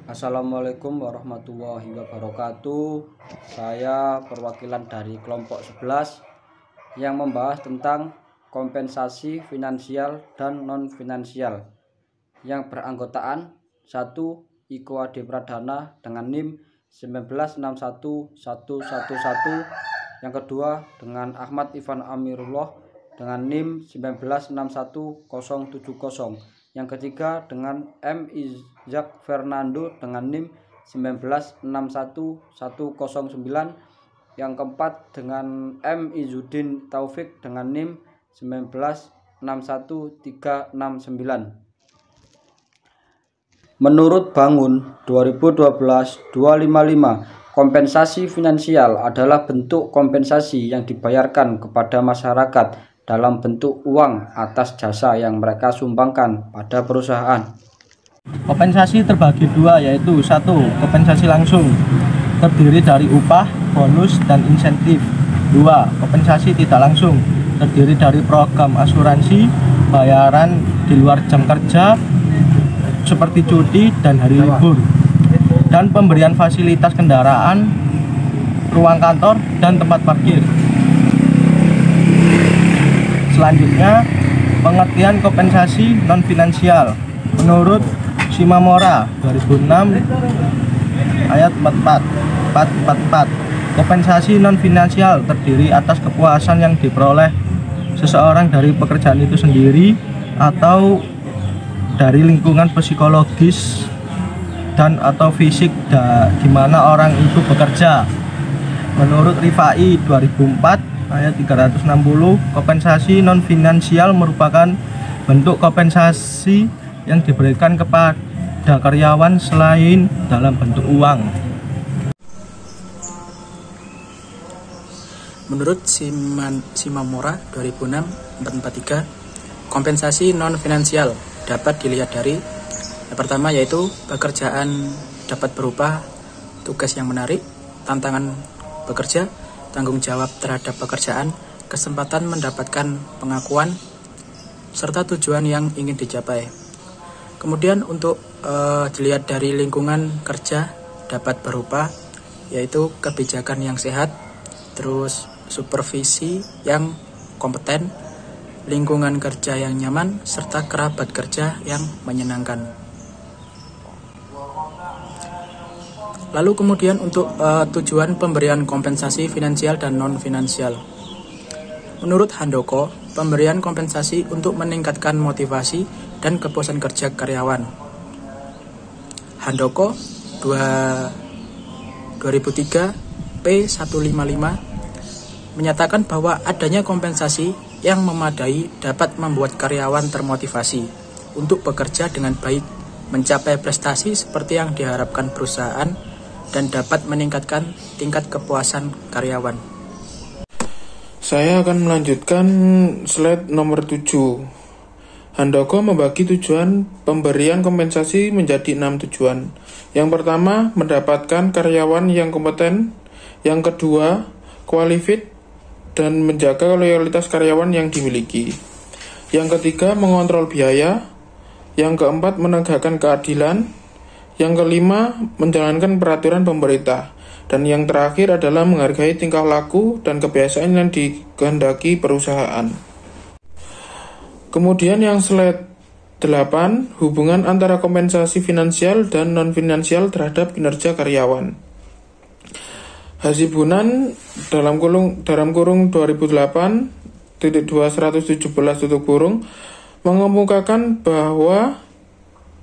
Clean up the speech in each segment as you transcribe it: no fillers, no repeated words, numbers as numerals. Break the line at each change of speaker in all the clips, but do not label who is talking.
Assalamualaikum warahmatullahi wabarakatuh. Saya perwakilan dari kelompok 11 yang membahas tentang kompensasi finansial dan non finansial yang beranggotaan 1. Iko Ade Pradana dengan NIM 1961111, yang kedua dengan Ahmad Ivan Amirullah dengan NIM 1961070, yang ketiga dengan M. Izak Fernando dengan NIM 1961109, yang keempat dengan M. Izudin Taufik dengan NIM 1961369. Menurut Bangun 2012-255, kompensasi finansial adalah bentuk kompensasi yang dibayarkan kepada masyarakat dalam bentuk uang atas jasa yang mereka sumbangkan pada perusahaan.
Kompensasi terbagi dua, yaitu 1. Kompensasi langsung, terdiri dari upah, bonus, dan insentif. 2. Kompensasi tidak langsung, terdiri dari program asuransi, bayaran di luar jam kerja seperti cuti dan hari libur, dan pemberian fasilitas kendaraan, ruang kantor, dan tempat parkir. Selanjutnya, pengertian kompensasi non finansial menurut Shimamura 2006 ayat 444. Kompensasi non finansial terdiri atas kepuasan yang diperoleh seseorang dari pekerjaan itu sendiri atau dari lingkungan psikologis dan atau fisik di mana orang itu bekerja. Menurut Rifai 2004 ayat 360, kompensasi non finansial merupakan bentuk kompensasi yang diberikan kepada karyawan selain dalam bentuk uang.
Menurut Shimamura 2006-443, kompensasi non finansial dapat dilihat dari yang pertama, yaitu pekerjaan dapat berupa tugas yang menarik, tantangan bekerja, tanggung jawab terhadap pekerjaan, kesempatan mendapatkan pengakuan, serta tujuan yang ingin dicapai. Kemudian untuk dilihat dari lingkungan kerja dapat berupa yaitu kebijakan yang sehat, terus supervisi yang kompeten, lingkungan kerja yang nyaman, serta kerabat kerja yang menyenangkan. Lalu kemudian untuk tujuan pemberian kompensasi finansial dan non finansial. Menurut Handoko, pemberian kompensasi untuk meningkatkan motivasi dan kepuasan kerja karyawan. Handoko 2003 P155 menyatakan bahwa adanya kompensasi yang memadai dapat membuat karyawan termotivasi untuk bekerja dengan baik, mencapai prestasi seperti yang diharapkan perusahaan, dan dapat meningkatkan tingkat kepuasan karyawan.
Saya akan melanjutkan slide nomor 7. Handoko membagi tujuan pemberian kompensasi menjadi 6 tujuan. Yang pertama, mendapatkan karyawan yang kompeten. Yang kedua, qualified dan menjaga loyalitas karyawan yang dimiliki. Yang ketiga, mengontrol biaya. Yang keempat, menegakkan keadilan. Yang kelima, menjalankan peraturan pemerintah. Dan yang terakhir adalah menghargai tingkah laku dan kebiasaan yang dikehendaki perusahaan. Kemudian yang slide 8, hubungan antara kompensasi finansial dan non-finansial terhadap kinerja karyawan. Hasibunan dalam kurung 2008.2.117 mengemukakan bahwa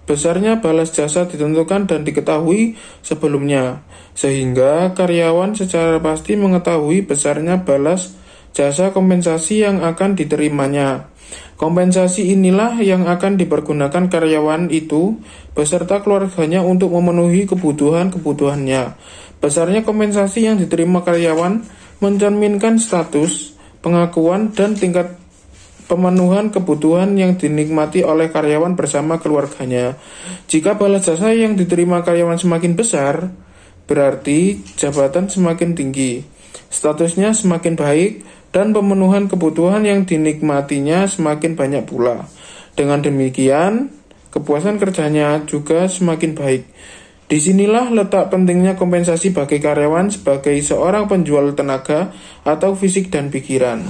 besarnya balas jasa ditentukan dan diketahui sebelumnya, sehingga karyawan secara pasti mengetahui besarnya balas jasa kompensasi yang akan diterimanya. Kompensasi inilah yang akan dipergunakan karyawan itu beserta keluarganya untuk memenuhi kebutuhan-kebutuhannya. Besarnya kompensasi yang diterima karyawan mencerminkan status, pengakuan, dan tingkat pemenuhan kebutuhan yang dinikmati oleh karyawan bersama keluarganya. Jika balas jasa yang diterima karyawan semakin besar, berarti jabatan semakin tinggi, statusnya semakin baik, dan pemenuhan kebutuhan yang dinikmatinya semakin banyak pula. Dengan demikian, kepuasan kerjanya juga semakin baik. Disinilah letak pentingnya kompensasi bagi karyawan sebagai seorang penjual tenaga atau fisik dan pikiran.